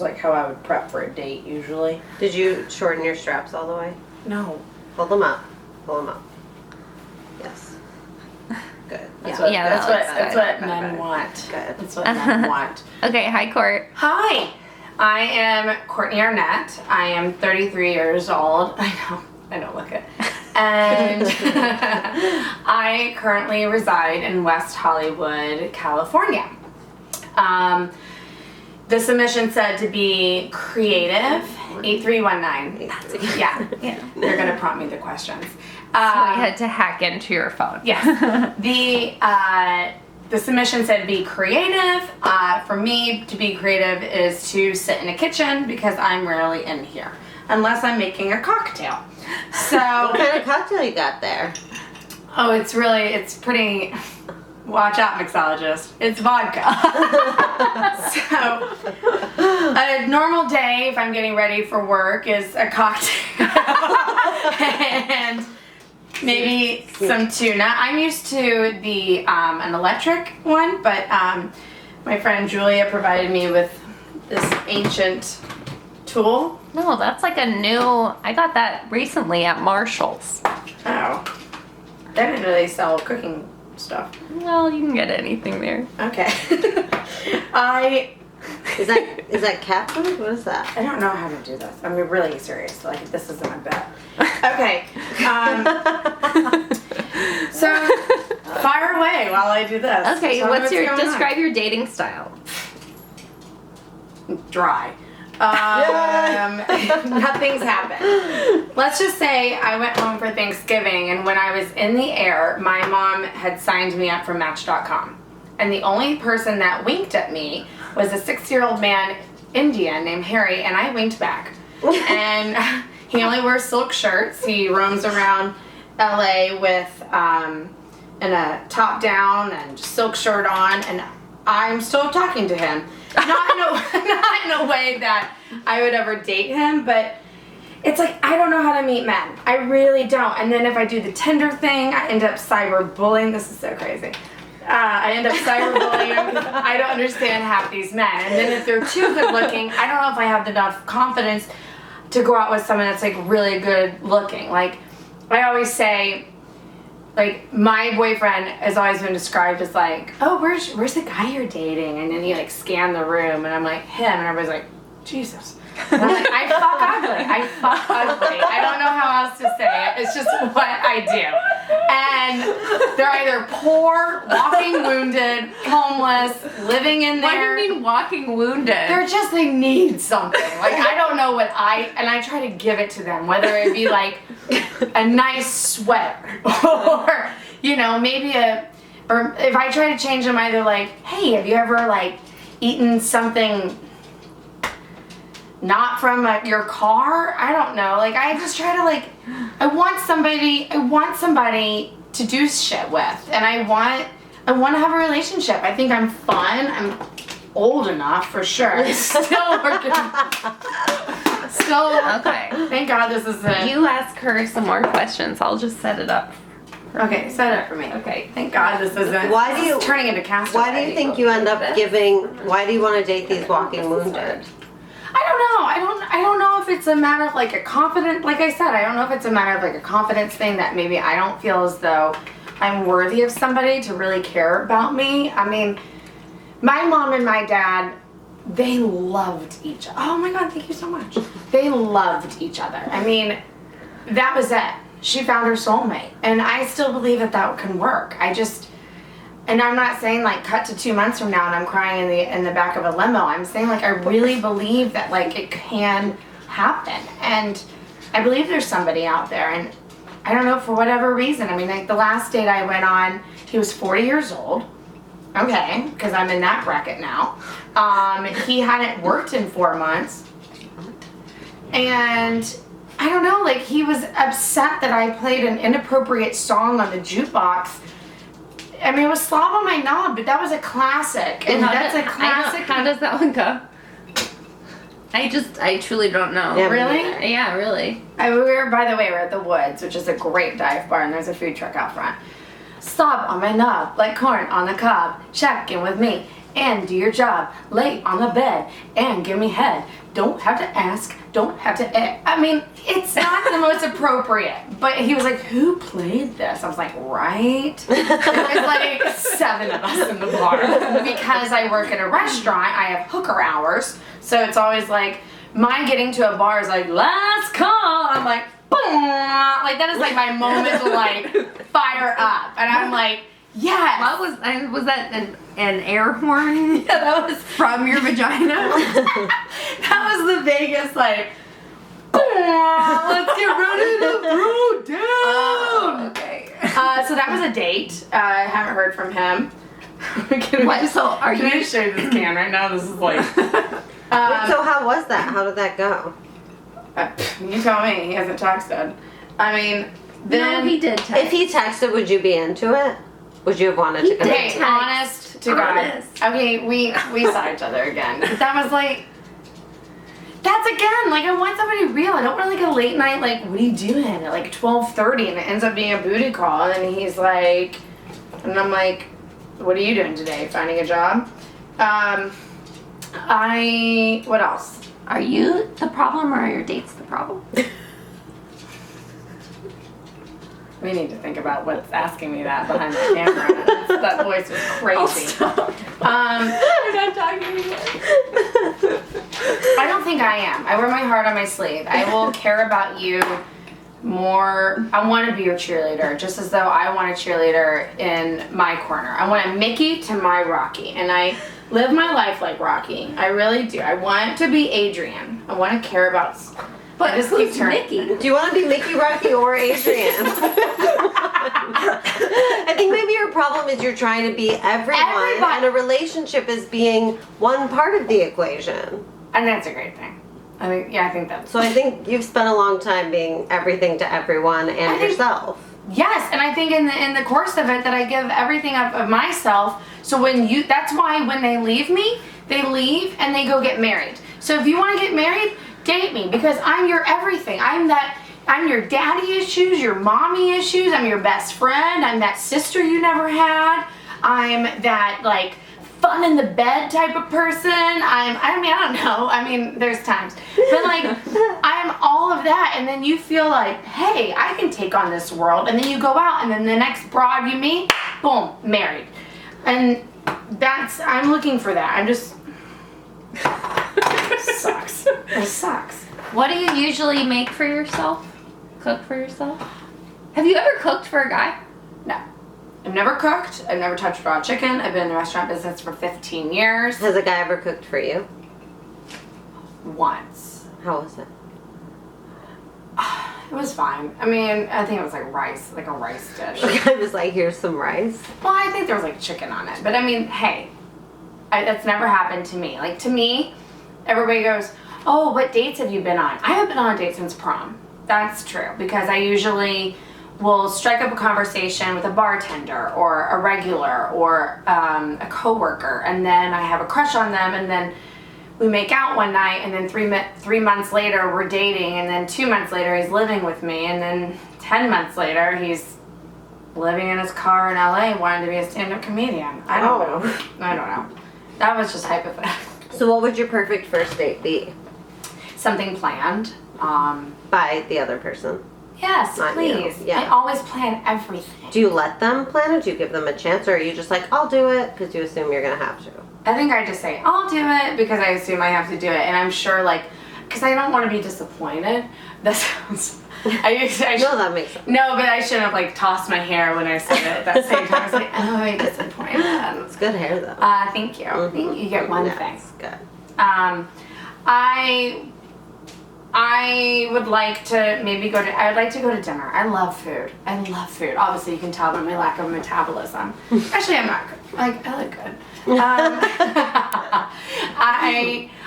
like how I would prep for a date usually. Did you shorten your straps all the way? No. Hold them up. Pull them up. Yes. Good. That's That's what men want. Good. That's what men want. Okay, hi Court. Hi, I am Courtney Arnett. I am 33 years old. I don't look it. And I currently reside in West Hollywood, California. The submission said to be creative, 8319. Yeah, they're going to prompt me the questions. So I had to hack into your phone. Yes. The submission said be creative. For me, to be creative is to sit in a kitchen because I'm rarely in here. Unless I'm making a cocktail. So What kind of cocktail you got there? oh, it's pretty, watch out mixologist. It's vodka. So a normal day if I'm getting ready for work is a cocktail and maybe some tuna. I'm used to the an electric one, but my friend Julia provided me with this ancient tool. No, that's like a new, I got that recently at Marshall's. Oh. They didn't really sell cooking stuff. Well, you can get anything there. Okay. Is that cat food? What is that? I don't know how to do this. I'm really serious. Like, this isn't a bet. Okay. So, fire away while I do this. Okay, Tell me what's going on. describe your dating style? Dry. Nothing's happened. Let's just say I went home for Thanksgiving, and when I was in the air, my mom had signed me up for Match.com. And the only person that winked at me was a 6-year-old man, Indian, named Harry, and I winked back. And he only wears silk shirts. He roams around LA with in a top down and silk shirt on, and I'm still talking to him. Not in a way that I would ever date him, but it's like I don't know how to meet men. I really don't. And then if I do the Tinder thing, I end up cyberbullying. This is so crazy. I end up cyberbullying because I don't understand half these men. And then if they're too good looking, I don't know if I have enough confidence to go out with someone that's like really good looking. Like I always say, like my boyfriend has always been described as like, oh, where's the guy you're dating? And then you like scan the room, and I'm like him, and everybody's like, Jesus. And I'm like, I fuck ugly. I don't know how else to say it. It's just what I do. And they're either poor, walking wounded, homeless, living in there. What do you mean walking wounded? They're just, they need something. Like, I don't know what and I try to give it to them, whether it be like a nice sweater or, you know, maybe or if I try to change them, either like, hey, have you ever like eaten something not from your car? I don't know. Like, I just try to like, I want somebody to do shit with, and I want to have a relationship. I think I'm fun. I'm old enough for sure. Still working. Still. Okay. Thank God this is it. You ask her some more questions. I'll just set it up. Okay, set it up for me. Okay. Thank God this isn't. Why do you turning into Castaway? Why do you think you end up giving? Why do you want to date these walking wounded? I don't know. I don't know if it's a matter of like a confident, like I said, I don't know if it's a matter of like a confidence thing that maybe I don't feel as though I'm worthy of somebody to really care about me. I mean, my mom and my dad, they loved each other. Oh my God, thank you so much. They loved each other. I mean, that was it. She found her soulmate. And I still believe that can work. And I'm not saying like cut to 2 months from now and I'm crying in the back of a limo. I'm saying like I really believe that like it can happen, and I believe there's somebody out there. And I don't know, for whatever reason. I mean, like the last date I went on, he was 40 years old. Okay, because I'm in that bracket now. He hadn't worked in 4 months, and I don't know, like he was upset that I played an inappropriate song on the jukebox. I mean, it was Slob on My Knob, but that was a classic. And that's a classic. How does that one go? I truly don't know. Yeah, really? Yeah, really. By the way, we're at the Woods, which is a great dive bar, and there's a food truck out front. Slob on my knob, like corn on the cob, check in with me. and do your job, lay on the bed and give me head. Don't have to ask, don't have to I mean, it's not the most appropriate. But he was like, who played this? I was like, right? There's like 7 of us in the bar. Because I work at a restaurant, I have hooker hours. So it's always like, my getting to a bar is like, last call. I'm like, boom. Like, that is like my moment to like fire up. And I'm like, yes. What was that an air horn? Yeah, that was from your vagina? That was the biggest like, let's get ready to throw down. Okay. So that was a date. I haven't heard from him. Can What? I show you this can right now? This is like. Wait, so how was that? How did that go? You tell me. He hasn't texted. I mean, then No, he did text. If he texted, would you be into it? Would you have wanted to connect? Okay, honest to God. Okay, we saw each other again. That was like. That's again, like I want somebody real. I don't want like a late night, like, what are you doing at like 12:30 and it ends up being a booty call and he's like, and I'm like, what are you doing today? Finding a job? What else? Are you the problem or are your dates the problem? We need to think about what's asking me that behind the camera. That voice was crazy. Oh, stop. I'm not talking anymore. I don't think I am. I wear my heart on my sleeve. I will care about you more. I want to be your cheerleader, just as though I want a cheerleader in my corner. I want a Mickey to my Rocky, and I live my life like Rocky. I really do. I want to be Adrian. I want to care about. But I just who's keep turning. Mickey? Do you want to be Mickey, Rocky, or Adrian? I think maybe your problem is you're trying to be everyone, Everybody. and a relationship is being one part of the equation. And that's a great thing. I mean, yeah, I think that's. So I think you've spent a long time being everything to everyone and yourself. Yes, and I think in the course of it that I give everything of myself. So that's why when they leave me, they leave and they go get married. So if you want to get married, date me because I'm your everything. I'm your daddy issues, your mommy issues. I'm your best friend. I'm that sister you never had. I'm that like fun in the bed type of person. I don't know. I mean, there's times. But like, I'm all of that. And then you feel like, hey, I can take on this world. And then you go out and then the next broad you meet, boom, married. And I'm looking for that. I'm just, sucks. It sucks. What do you usually make for yourself? Cook for yourself? Have you ever cooked for a guy? No. I've never cooked. I've never touched raw chicken. I've been in the restaurant business for 15 years. Has a guy ever cooked for you? Once. How was it? It was fine. I mean, I think it was like a rice dish. The guy was like, here's some rice. Well, I think there was like chicken on it. But I mean, hey, that's never happened to me. Like to me, everybody goes, oh, what dates have you been on? I haven't been on a date since prom. That's true. Because I usually will strike up a conversation with a bartender or a regular or a coworker. And then I have a crush on them. And then we make out one night. And then 3 months later, we're dating. And then 2 months later, he's living with me. And then 10 months later, he's living in his car in LA wanting to be a stand-up comedian. I don't know. That was just hypothetical. So what would your perfect first date be? Something planned. By the other person? Yes, Not please. you. Yeah. I always plan everything. Do you let them plan it? Do you give them a chance? Or are you just like, I'll do it because you assume you're going to have to? I think I just say, I'll do it because I assume I have to do it. And I'm sure, like, because I don't want to be disappointed. That sounds... No, that makes sense. No, but I shouldn't have, like, tossed my hair when I said it at that same time. I was like, oh, I'm disappointed. It's good hair, though. Thank you. Thank you. You get one thing. It's good. I would like to maybe I'd like to go to dinner. I love food. Obviously, you can tell by my lack of metabolism. Actually, I'm not good. Like, I look good.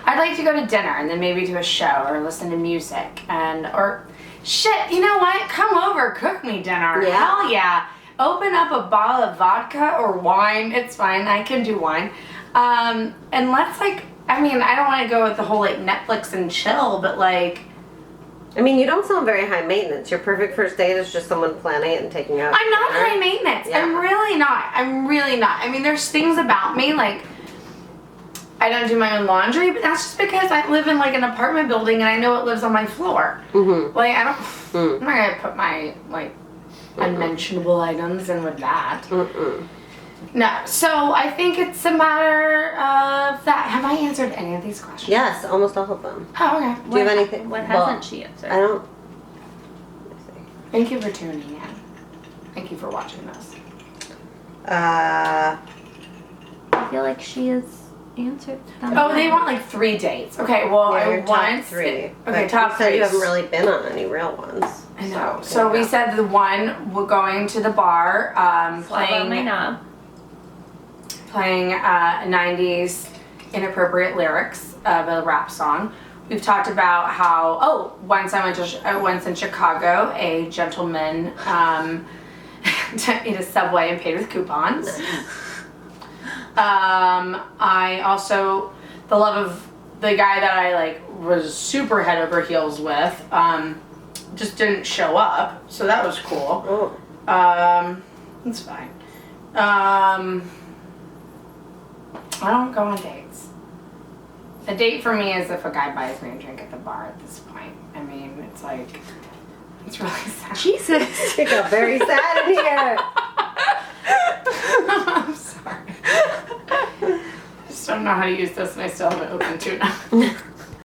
I'd like to go to dinner and then maybe to a show or listen to music or shit, you know what? Come over, cook me dinner. Yeah. Hell yeah. Open up a bottle of vodka or wine. It's fine. I can do wine. And let's I don't want to go with the whole like Netflix and chill, but like. I mean, you don't sound very high maintenance. Your perfect first date is just someone planning it and taking out. I'm not high maintenance. Yeah. I'm really not. I mean, there's things about me like I don't do my own laundry, but that's just because I live in like an apartment building and I know it lives on my floor. Mm-hmm. Like, I'm not gonna put my, like, unmentionable items in with that. Mm-mm. No, so I think it's a matter of that. Have I answered any of these questions? Yes, almost all of them. Oh, okay. Do you have anything? What Well, hasn't she answered? I don't. Thank you for tuning in. Thank you for watching this. I feel like she has answered them. Oh, they want like 3 dates. Okay, well, Yeah, I your top want 3. Okay, But top you said 3. you haven't really been on any real ones. I know. So we said the one we're going to the bar, Playing my knob. playing 90s inappropriate lyrics of a rap song. We've talked about how once in Chicago, a gentleman ate a Subway and paid with coupons. I also, the love of the guy that I like was super head over heels with, just didn't show up, so that was cool. Oh. It's fine. I don't go on dates. A date for me is if a guy buys me a drink at the bar at this point. I mean, it's like, it's really sad. Jesus. It got very sad in here. I'm sorry. I just don't know how to use this and I still have it open tuna.